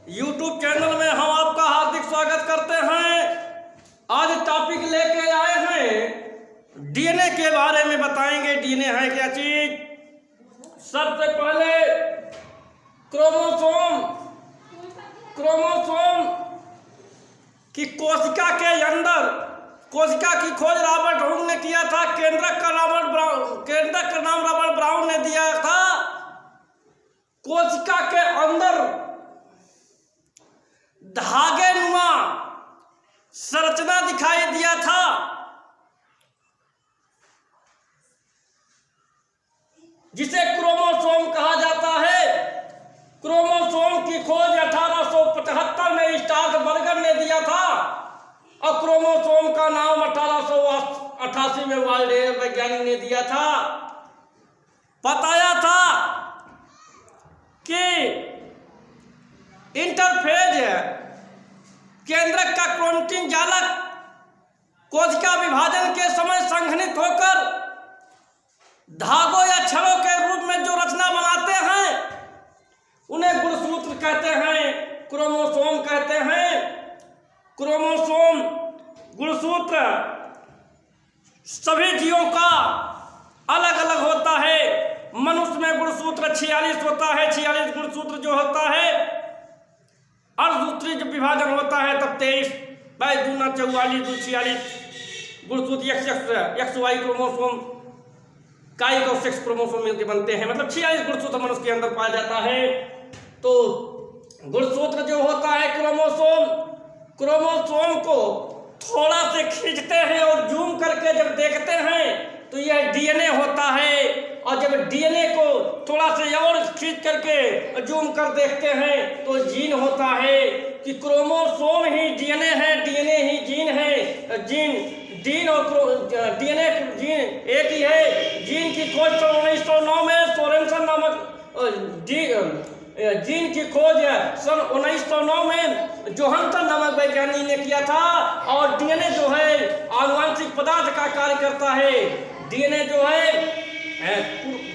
YouTube channel में हम आपका हार्दिक स्वागत करते हैं। आज टॉपिक लेके आए हैं डीएनए के बारे में बताएंगे। डीएनए है क्या चीज? सबसे पहले क्रोमोसोम की कोशिका के अंदर, कोशिका की खोज रॉबर्ट हुक ने किया था। केंद्रक का नाम रॉबर्ट ब्राउन ने दिया था। कोशिका के अंदर धागे नुमा संरचना दिखाई दिया था। जिसे क्रोमोसोम कहा जाता है। क्रोमोसोम की खोज 1875 में स्टार्क बर्गर ने दिया था और क्रोमोसोम का नाम 1888 में वाल्डेयर वैज्ञानिक ने दिया था। बताया था कि इंटरफेज केंद्रक का क्रोमैटिन जालक कोशिका विभाजन के समय संघनित होकर धागों या छड़ों के रूप में जो रचना बनाते हैं उन्हें गुणसूत्र कहते हैं, क्रोमोसोम कहते हैं। क्रोमोसोम गुणसूत्र सभी जीवों का अलग अलग होता है। मनुष्य में गुणसूत्र 46 होता है। 46 गुणसूत्र जो होता है, अर्धसूत्री जब विभाजन होता है तब 23 बाई 2 44 2 46 गुणसूत्र एक्स वाई क्रोमोसोम काइक और सेक्स क्रोमोसोम मिलकर बनते हैं। मतलब 46 गुणसूत्र मनुष्य के अंदर पाया जाता है। तो गुणसूत्र जो होता है क्रोमोसोम को थोड़ा से खींचते हैं और जूम करके जब देखते हैं तो यह डीएनए होता है। और जब डीएनए को थोड़ा से और खींच करके जूम कर देखते हैं तो जीन होता है। कि क्रोमोसोम ही डीएनए है, डीएनए ही जीन है। जीन और डीएनए जीन एक ही है। जीन की खोज 1909 में सोरेनसन नामक जीन की खोज सन 1909 में जोहानसन नामक वैज्ञानिक ने किया था। और डीएनए जो है आनुवंशिक पदार्थ का कार्य करता है। डीएनए जो है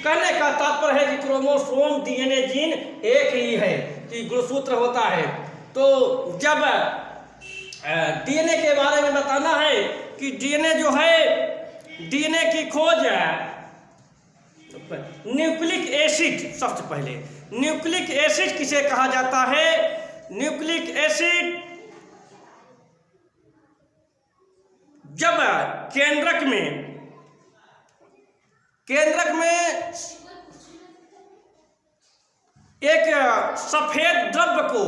कहने का तात्पर्य है कि क्रोमोसोम डीएनए जीन एक ही है, कि गुणसूत्र होता है। तो जब डीएनए के बारे में बताना है कि डीएनए जो है, डीएनए की खोज न्यूक्लिक एसिड, सबसे पहले न्यूक्लिक एसिड किसे कहा जाता है? न्यूक्लिक एसिड जब केंद्रक में एक सफेद द्रव्य को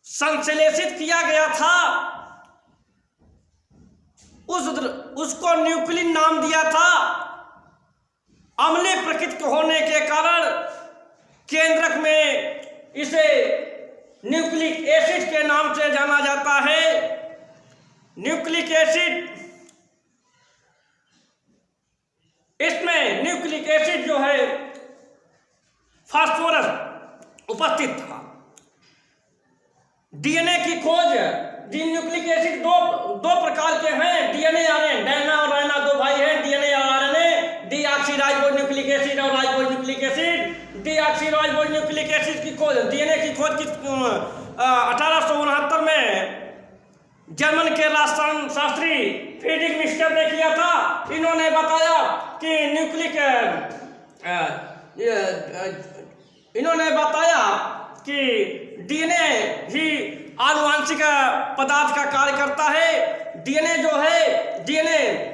संश्लेषित किया गया था, उसको न्यूक्लिन नाम दिया था। अम्लीय प्रकृति होने के कारण केंद्रक में इसे न्यूक्लिक एसिड के नाम से जाना जाता है। न्यूक्लिक एसिड, इसमें न्यूक्लिक एसिड जो है फास्फोरस उपस्थित था। डीएनए की खोज, न्यूक्लिक एसिड दो प्रकार के हैं। डीएनए आरएनए, डायना और राइना दो भाई हैं। डीएनए और आरएनए, डीऑक्सीराइबोन्यूक्लिक एसिड और राइबोन्यूक्लिक एसिड। डीऑक्सीराइबोन्यूक्लिक एसिड की खोज, डीएनए की खोज 1869 में जर्मन के रसायन शास्त्री फ्रीडरिख मिस्टर ने किया था। इन्होंने बताया कि डीएनए ही आनुवंशिक पदार्थ का कार्य करता है। डीएनए जो है, डीएनए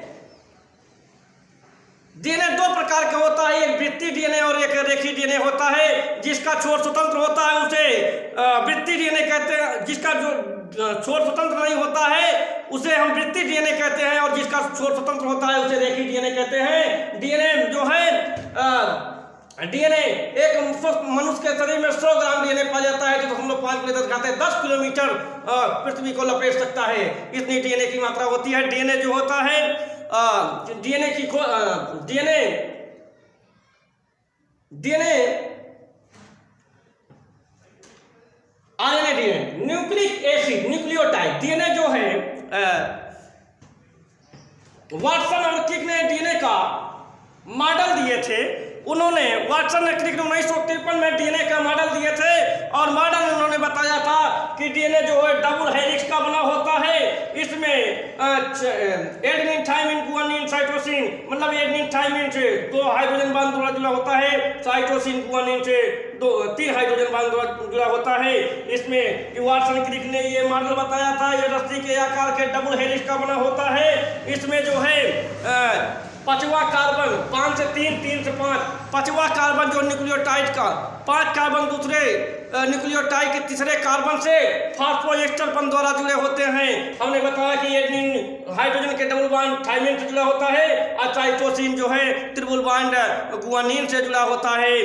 दो प्रकार का होता है। एक वृत्तीय डीएनए और एक रेखीय डीएनए होता है। जिसका छोर स्वतंत्र होता है उसे वृत्तीय डीएनए कहते हैं। जिसका जो छोर स्वतंत्र नहीं होता है उसे हम वृत्तीय डीएनए कहते हैं, और जिसका छोर स्वतंत्र होता है उसे रेखीय डीएनए कहते हैं। डीएनए जो है, डीएनए एक मनुष्य के शरीर में 100 ग्राम डीएनए पाया जाता है, जो हम लोग 5 मीटर खाते हैं। 10 किलोमीटर पृथ्वी को लपेट सकता है, इतनी डीएनए की मात्रा होती है। डीएनए जो होता है, RNA DNA, nucleic acid, nucleotide. DNA जो है, वाटसन और क्रिक ने डीएनए का मॉडल दिए थे। उन्होंने वाटसन ने क्रिक ने 1953 में डीएनए का मॉडल दिए थे और मॉडल उन्होंने बताया था कि डीएनए जो है डबल हेलिक्स का बना होता है। इसमें एडेनिन थाइमिन गुआनिन साइटोसिन, मतलब एडेनिन थाइमिन से 2 हाइड्रोजन बांड द्वारा जुड़ा होता है, साइटोसिन गुआनिन से 3 हाइड्रोजन बांड द्वारा जुड़ा होता है। इसमें वाटसन क्रिक ने ये मॉडल बताया था, ये रस्सी के आकार के डबल हेलिक्स का बना होता है। इसमें जो है पांचवा कार्बन 5 से 3, 3 से 5, पांचवा कार्बन जो न्यूक्लियोटाइड का 5 कार्बन दूसरे न्यूक्लियोटाइड के तीसरे कार्बन से फॉस्फोएस्टर बंध द्वारा जुड़े होते हैं। हमने बताया कि एडेनिन हाइड्रोजन के डबल बॉन्ड थाइमिन से जुड़ा होता है और साइटोसिन जो है ट्रिपल बॉन्ड गुआनिन से जुड़ा होता है।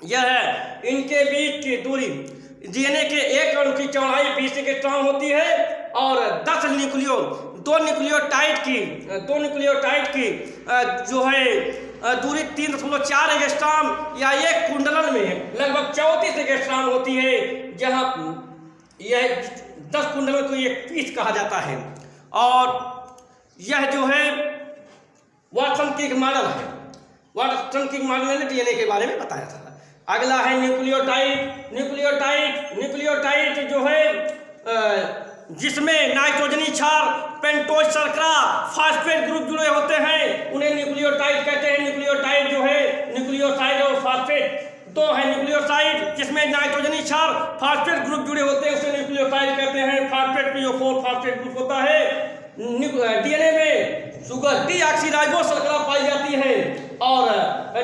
यह है इनके बीच की दूरी। डीएनए के एक अणु की चौड़ाई 20 एंगस्ट्रॉम होती है और 2 न्यूक्लियोटाइड की जो है दूरी 3.4 एंगस्ट्रॉम या एक कुंडलन में लगभग 34 एंगस्ट्रॉम होती है, जहां यह 10 कुंडलन को एक पीस कहा जाता है। और यह जो है वाटसन क्रिक मॉडल है। वाटसन क्रिक मॉडल ने डीएनए के बारे में बताया था। अगला है न्यूक्लियोटाइड जो है जिसमें नाइट्रोजनी क्षार, पेंटोज शर्करा, फास्फेट ग्रुप जुड़े होते हैं, उन्हें न्यूक्लियोटाइड कहते हैं। न्यूक्लियोटाइड जो है न्यूक्लियोसाइड और फास्फेट 2 है। न्यूक्लियोसाइड जिसमें नाइट्रोजनी क्षार, फास्फेट ग्रुप जुड़े होते हैं उसे न्यूक्लियोटाइड कहते हैं। फास्फेट में जो 4 फास्फेट ग्रुप होता है। डीएनए में शुगर डीऑक्सीराइबोस शर्करा पाई जाती है और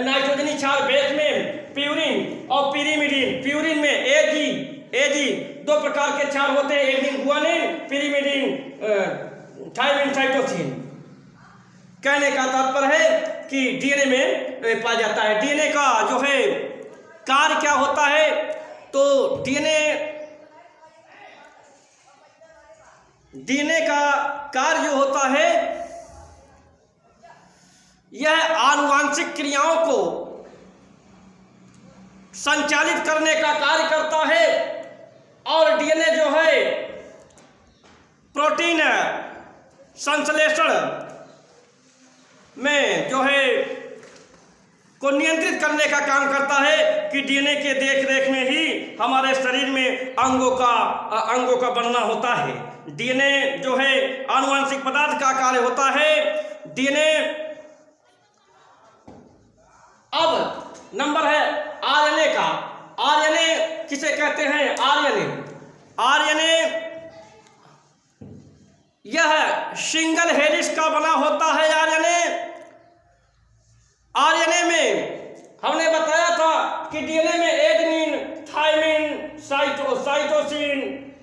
नाइट्रोजनी क्षार बेस में प्यूरिन और पिरिमिडिन। प्यूरिन में एजी 2 प्रकार के क्षार होते हैं, adenine guanine, pyrimidine thymine cytosine. कहने का तात्पर्य है कि डीएनए में पाया जाता है। डीएनए का जो है कार्य क्या होता है, तो डीएनए का कार्य जो होता है यह आनुवांशिक क्रियाओं को संचालित करने का कार्य करता है। और डीएनए जो है प्रोटीन संश्लेषण में जो है को नियंत्रित करने का काम करता है कि डीएनए के देख-रेख में ही हमारे शरीर में अंगों का बनना होता है। डीएनए जो है आनुवंशिक पदार्थ का कार्य होता है। डीएनए अब नंबर है आरएनए का। आरएनए किसे कहते हैं? आरएनए यह सिंगल हेलिक्स का बना होता है। आरएनए में हमने बताया था कि डीएनए में adenine, thymine, cytosine,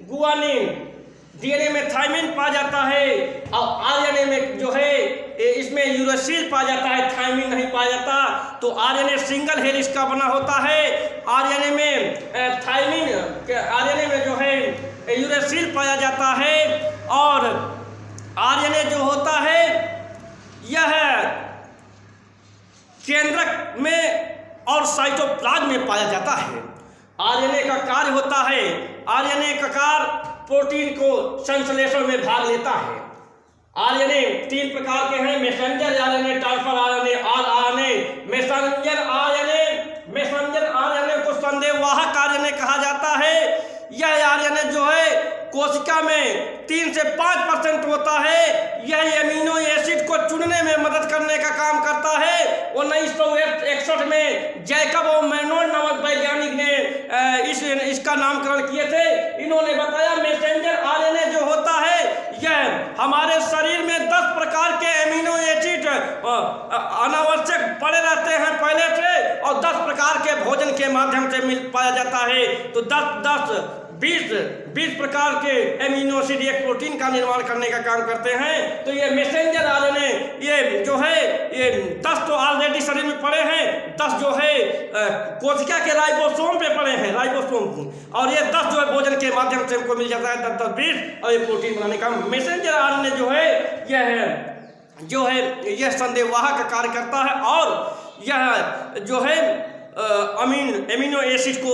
guanine, DNA में थाइमिन पाया जाता है और आरएनए में जो है इसमें यूरेसिल पाया जाता है, थाइमिन नहीं पाया जाता। तो आरएनए सिंगल हेलिक्स का बना होता है। आरएनए में जो है यूरेसिल पाया जाता है और आरएनए जो होता है यह केंद्रक में और साइटोप्लाज्म में पाया जाता है। आरएनए का कार्य होता है, आरएनए का कार्य प्रोटीन को संश्लेषण में भाग लेता है। आरएनए 3 प्रकार के हैं, messenger RNA, transfer RNA, rRNA. Messenger RNA को संदेहवाहक आरएनए कहा जाता है। यह आरएनए जो है कोशिका में 3 से 5% होता है। यह एमिनो एसिड को चुनने में मदद करने का काम करता है। 1961 में जैकब और मैनोन नामक वैज्ञानिक ने इसका नामकरण किए थे। इन्होंने बताया मैसेंजर आरएनए जो होता है यह हमारे शरीर में 10 प्रकार के एमिनो एसिड अनावश्यक पड़े रहते हैं पहले से और 10 प्रकार के भोजन के माध्यम से मिल पाया जाता है। तो 20 प्रकार के एमिनो एसिड एक प्रोटीन का निर्माण करने का काम करते हैं। तो ये मैसेंजर आरएनए ये जो है ये 10 तो ऑलरेडी शरीर में पड़े हैं, 10 जो है कोशिका के राइबोसोम पे पड़े हैं, राइबोसोम, और ये 10 जो है भोजन के माध्यम से हमको मिल जाता है 10-20 और ये प्रोटीन बनाने का मैसेंजर आरएनए जो है यह संदेहवाहक का कार्य करता है और यह जो है एमिनो एसिड को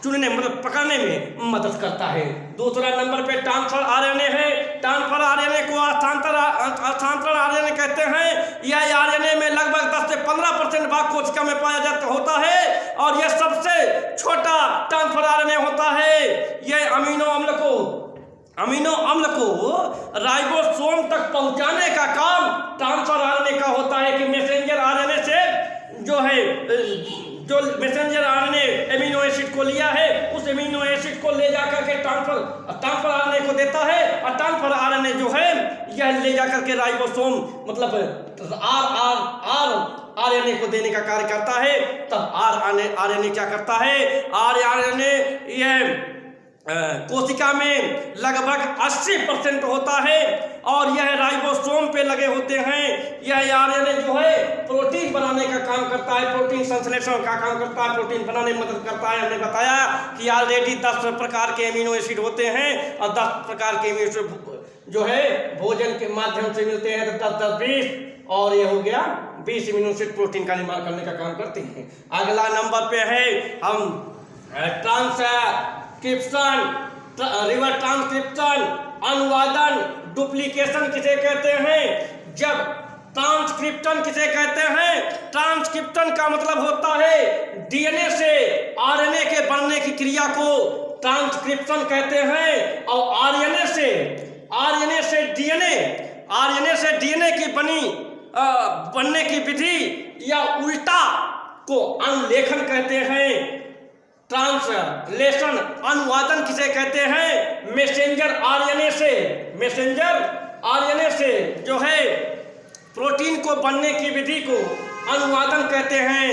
चुनने मतलब पकड़ने में मदद करता है। दूसरा नंबर पे ट्रांसफर आरएनए है। ट्रांसफर आरएनए को स्थानांतरण आरएनए कहते हैं। यह आरएनए में लगभग 10 से 15% भाग कोशिका में पाया जाता होता है और यह सबसे छोटा ट्रांसफर आरएनए होता है। अमीनो अम्ल को राइबोसोम तक पहुंचाने का काम ट्रांसफर आरएनए का होता है कि मैसेंजर आरएनए से जो है जो मैसेंजर आरएनए एमिनो एसिड को लिया है उस एमिनो एसिड को ले जाकर के ट्रांसफर आरएनए को देता है और ट्रांसफर आरएनए जो है यह ले जाकर के राइबोसोम मतलब आरएनए को देने का कार्य करता है। तब आरएनए क्या करता है, आरएनए यह कोशिका में लगभग 80% होता है और यह राइबोसोम पे लगे होते हैं। यह आरएनए जो है प्रोटीन बनाने का काम करता है, प्रोटीन संश्लेषण का काम करता है, प्रोटीन बनाने में मदद करता है। हमने बताया कि ऑलरेडी 10 प्रकार के एमिनो एसिड होते हैं और 10 प्रकार के एमिनो एसिड जो है भोजन के माध्यम से मिलते हैं तो 10 20 और ये हो गया 20 एमिनो एसिड प्रोटीन का निर्माण करने का काम करते हैं। अगला नंबर पे है हम ट्रांसक्रिप्शन, रिवर्स ट्रांसक्रिप्शन, अनुवादन, डुप्लीकेशन किसे कहते हैं। जब ट्रांसक्रिप्शन किसे कहते हैं, ट्रांसक्रिप्शन का मतलब होता है डीएनए से आरएनए के बनने की क्रिया को ट्रांसक्रिप्शन कहते हैं और आरएनए से डीएनए की बनने की विधि या उल्टा को अनुलेखन कहते हैं। ट्रांसलेशन अनुवादन किसे कहते हैं, मैसेंजर आरएनए से जो है प्रोटीन को बनने की विधि को अनुवादन कहते हैं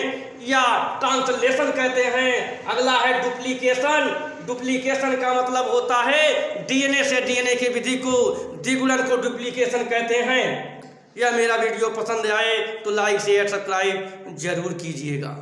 या ट्रांसलेशन कहते हैं। अगला है डुप्लीकेशन का मतलब होता है डीएनए से डीएनए की विधि को द्विगुणन को डुप्लीकेशन कहते हैं। यह मेरा वीडियो पसंद आए तो लाइक शेयर सब्सक्राइब जरूर कीजिएगा।